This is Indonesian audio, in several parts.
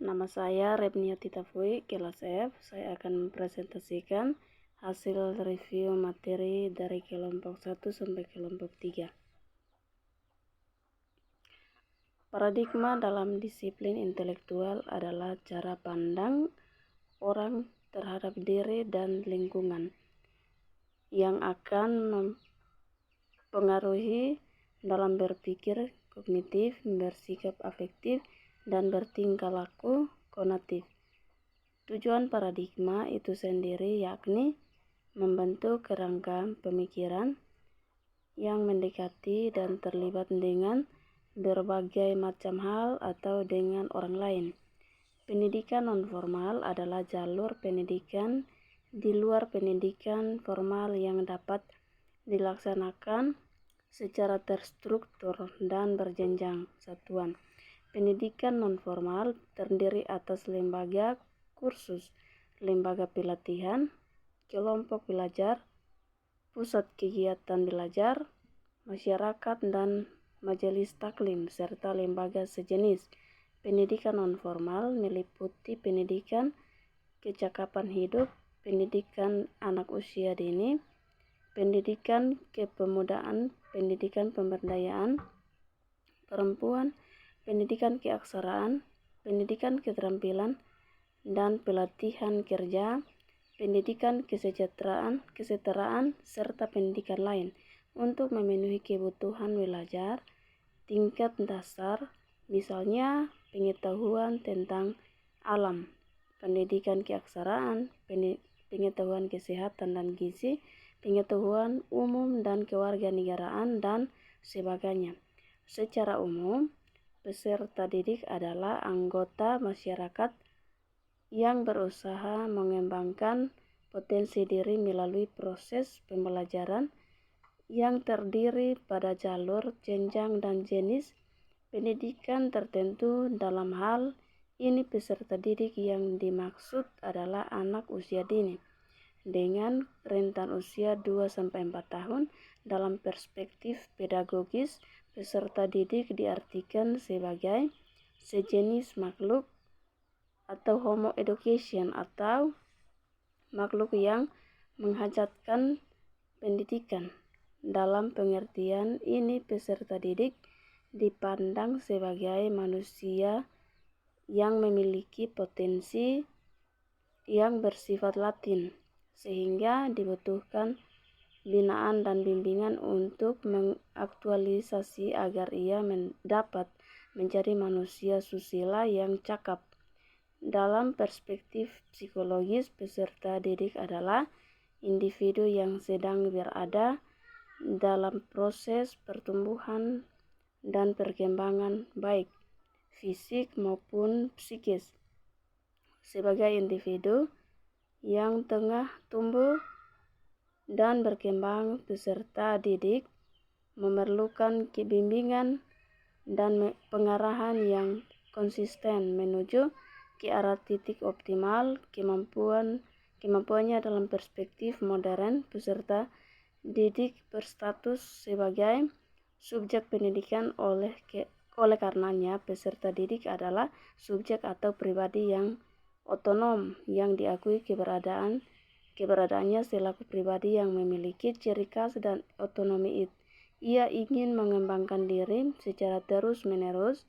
Nama saya Rebniati Tafui, kelas F. Saya akan mempresentasikan hasil review materi dari kelompok 1 sampai kelompok 3. Paradigma dalam disiplin intelektual adalah cara pandang orang terhadap diri dan lingkungan yang akan mempengaruhi dalam berpikir kognitif, bersikap afektif, dan bertingkah laku konatif. Tujuan paradigma itu sendiri yakni membentuk kerangka pemikiran yang mendekati dan terlibat dengan berbagai macam hal atau dengan orang lain. Pendidikan non-formal adalah jalur pendidikan di luar pendidikan formal yang dapat dilaksanakan secara terstruktur dan berjenjang satuan. Pendidikan non-formal terdiri atas lembaga kursus, lembaga pelatihan, kelompok belajar, pusat kegiatan belajar, masyarakat dan majelis taklim, serta lembaga sejenis. Pendidikan non-formal meliputi pendidikan kecakapan hidup, pendidikan anak usia dini, pendidikan kepemudaan, pendidikan pemberdayaan perempuan, pendidikan keaksaraan, pendidikan keterampilan dan pelatihan kerja, pendidikan kesetaraan, serta pendidikan lain untuk memenuhi kebutuhan belajar tingkat dasar, misalnya pengetahuan tentang alam, pendidikan keaksaraan, pengetahuan kesehatan dan gizi, pengetahuan umum dan kewarganegaraan, dan sebagainya. Secara umum, peserta didik adalah anggota masyarakat yang berusaha mengembangkan potensi diri melalui proses pembelajaran yang terdiri pada jalur, jenjang, dan jenis pendidikan tertentu. Dalam hal ini peserta didik yang dimaksud adalah anak usia dini dengan rentan usia 2-4 tahun. Dalam perspektif pedagogis, peserta didik diartikan sebagai sejenis makhluk atau homo education atau makhluk yang menghajatkan pendidikan. Dalam pengertian ini, peserta didik dipandang sebagai manusia yang memiliki potensi yang bersifat latin, sehingga dibutuhkan binaan dan bimbingan untuk mengaktualisasi agar ia dapat menjadi manusia susila yang cakap. Dalam perspektif psikologis, peserta didik adalah individu yang sedang berada dalam proses pertumbuhan dan perkembangan baik fisik maupun psikis. Sebagai individu yang tengah tumbuh dan berkembang, peserta didik memerlukan bimbingan dan pengarahan yang konsisten menuju ke arah titik optimal kemampuannya. Dalam perspektif modern, peserta didik berstatus sebagai subjek pendidikan. Oleh karenanya, peserta didik adalah subjek atau pribadi yang otonom yang diakui keberadaannya selaku pribadi yang memiliki ciri khas dan otonomi. Ia ingin mengembangkan diri secara terus-menerus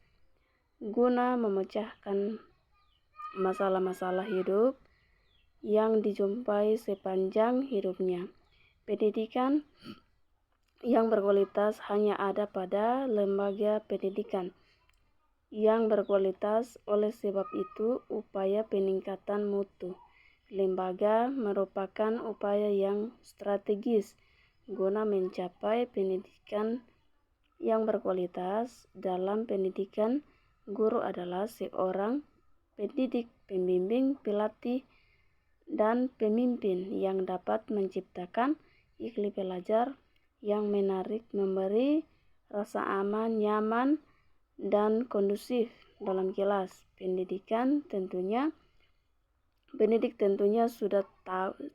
guna memecahkan masalah-masalah hidup yang dijumpai sepanjang hidupnya. Pendidikan yang berkualitas hanya ada pada lembaga pendidikan yang berkualitas. Oleh sebab itu, upaya peningkatan mutu lembaga merupakan upaya yang strategis guna mencapai pendidikan yang berkualitas. Dalam pendidikan, guru adalah seorang pendidik, pembimbing, pelatih, dan pemimpin yang dapat menciptakan iklim belajar yang menarik, memberi rasa aman, nyaman, dan kondusif dalam kelas. Pendidik tentunya sudah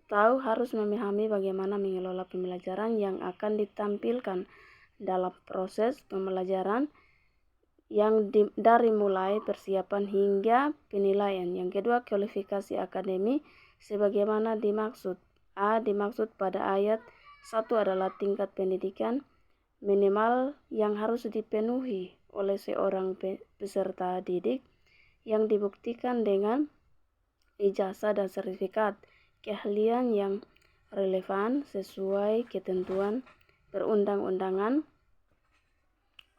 tahu harus memahami bagaimana mengelola pembelajaran yang akan ditampilkan dalam proses pembelajaran dari mulai persiapan hingga penilaian. Yang kedua, kualifikasi akademi sebagaimana dimaksud. Dimaksud pada ayat 1 adalah tingkat pendidikan minimal yang harus dipenuhi oleh seorang peserta didik yang dibuktikan dengan ijazah dan sertifikat keahlian yang relevan sesuai ketentuan perundang-undangan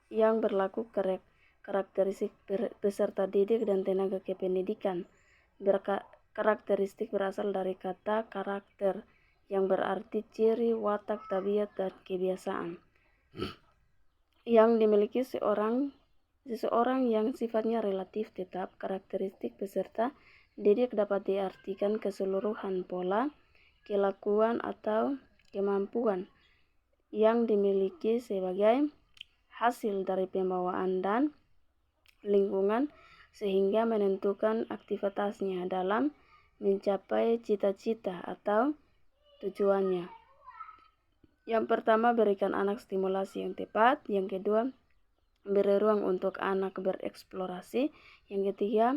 yang berlaku. Karakteristik peserta didik dan tenaga kependidikan. Karakteristik berasal dari kata karakter yang berarti ciri, watak, tabiat, dan kebiasaan yang dimiliki seseorang yang sifatnya relatif tetap. Karakteristik peserta didik dapat diartikan keseluruhan pola, kelakuan, atau kemampuan yang dimiliki sebagai hasil dari pembawaan dan lingkungan sehingga menentukan aktivitasnya dalam mencapai cita-cita atau tujuannya. Yang pertama, berikan anak stimulasi yang tepat. Yang kedua, beri ruang untuk anak bereksplorasi. Yang ketiga,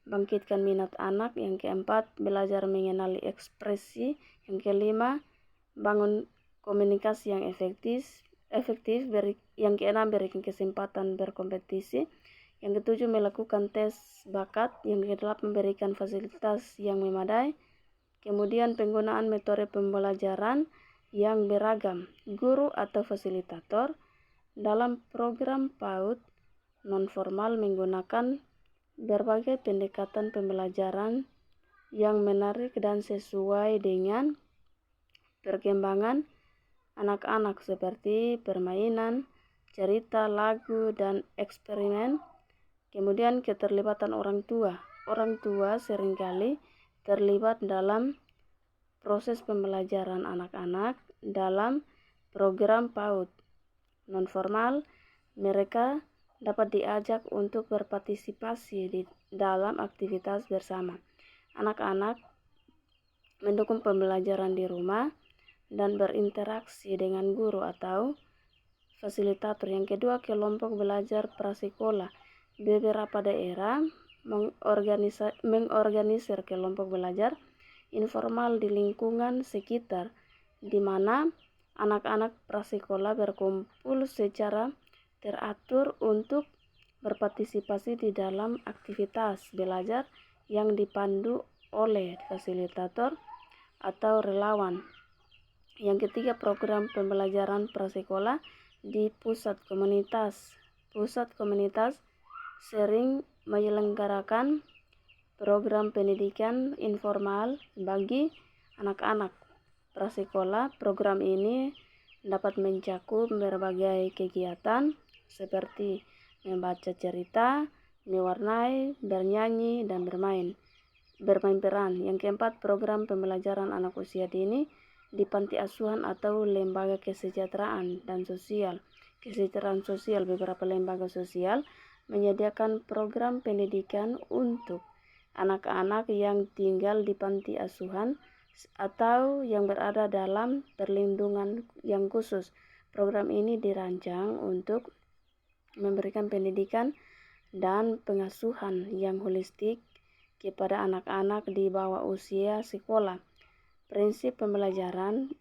bangkitkan minat anak. Yang keempat, belajar mengenali ekspresi. Yang kelima, bangun komunikasi yang efektif. Yang keenam, berikan kesempatan berkompetisi. Yang ketujuh, melakukan tes bakat. Yang kedelapan, memberikan fasilitas yang memadai. Kemudian penggunaan metode pembelajaran yang beragam. Guru atau fasilitator dalam program PAUD non-formal menggunakan berbagai pendekatan pembelajaran yang menarik dan sesuai dengan perkembangan anak-anak seperti permainan, cerita, lagu, dan eksperimen. Kemudian keterlibatan orang tua. Orang tua seringkali terlibat dalam proses pembelajaran anak-anak dalam program PAUD non-formal. Mereka dapat diajak untuk berpartisipasi di dalam aktivitas bersama. Anak-anak mendukung pembelajaran di rumah dan berinteraksi dengan guru atau fasilitator. Yang kedua, kelompok belajar prasekolah. Beberapa daerah mengorganisir kelompok belajar informal di lingkungan sekitar, di mana anak-anak prasekolah berkumpul secara teratur untuk berpartisipasi di dalam aktivitas belajar yang dipandu oleh fasilitator atau relawan. Yang ketiga, program pembelajaran prasekolah di pusat komunitas. Pusat komunitas sering menyelenggarakan program pendidikan informal bagi anak-anak prasekolah. Program ini dapat mencakup berbagai kegiatan seperti membaca cerita, mewarnai, bernyanyi, dan bermain peran. Yang keempat, program pembelajaran anak usia dini di panti asuhan atau lembaga kesejahteraan dan sosial. Kesejahteraan sosial. Beberapa lembaga sosial menyediakan program pendidikan untuk anak-anak yang tinggal di panti asuhan atau yang berada dalam perlindungan yang khusus. Program ini dirancang untuk memberikan pendidikan dan pengasuhan yang holistik kepada anak-anak di bawah usia sekolah. Prinsip pembelajaran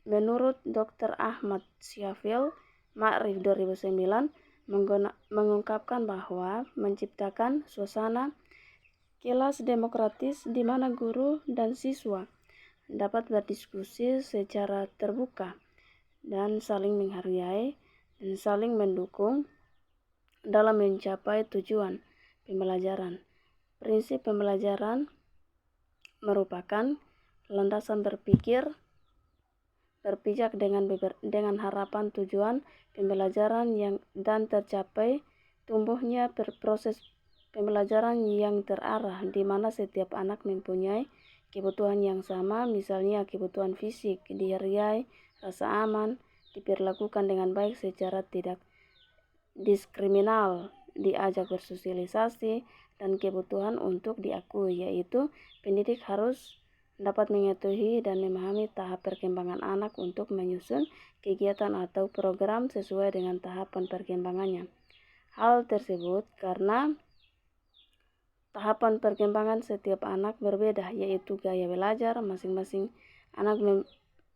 menurut Dr. Ahmad Syafil Ma'rif 2009 mengungkapkan bahwa menciptakan suasana kelas demokratis di mana guru dan siswa dapat berdiskusi secara terbuka dan saling menghargai dan saling mendukung dalam mencapai tujuan pembelajaran. Prinsip pembelajaran merupakan landasan berpijak dengan harapan tujuan pembelajaran dan tercapai tumbuhnya proses pembelajaran yang terarah, di mana setiap anak mempunyai kebutuhan yang sama, misalnya kebutuhan fisik, dihargai, rasa aman, diperlakukan dengan baik secara tidak diskriminal, diajak bersosialisasi, dan kebutuhan untuk diakui, yaitu pendidik harus dapat mengetahui dan memahami tahap perkembangan anak untuk menyusun kegiatan atau program sesuai dengan tahapan perkembangannya. hal tersebut karena tahapan perkembangan setiap anak berbeda, yaitu gaya belajar masing-masing anak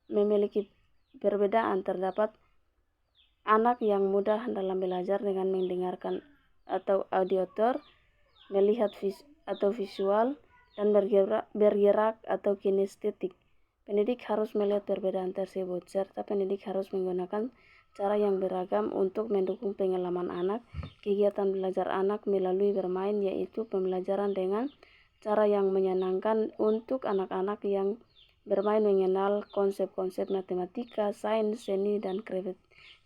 memiliki perbedaan. Terdapat anak yang mudah dalam belajar dengan mendengarkan atau auditor, melihat atau visual, dan bergerak atau kinestetik. Pendidik harus melihat perbedaan tersebut, serta pendidik harus menggunakan cara yang beragam untuk mendukung pengalaman anak. Kegiatan belajar anak melalui bermain, yaitu pembelajaran dengan cara yang menyenangkan untuk anak-anak yang bermain mengenal konsep-konsep matematika, sains, seni, dan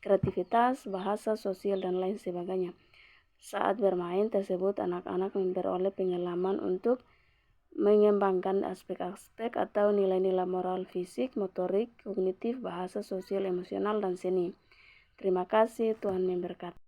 kreativitas, bahasa, sosial, dan lain sebagainya. Saat bermain tersebut, anak-anak memperoleh pengalaman untuk mengembangkan aspek-aspek atau nilai-nilai moral, fisik, motorik, kognitif, bahasa, sosial, emosional, dan seni. Terima kasih, Tuhan memberkati.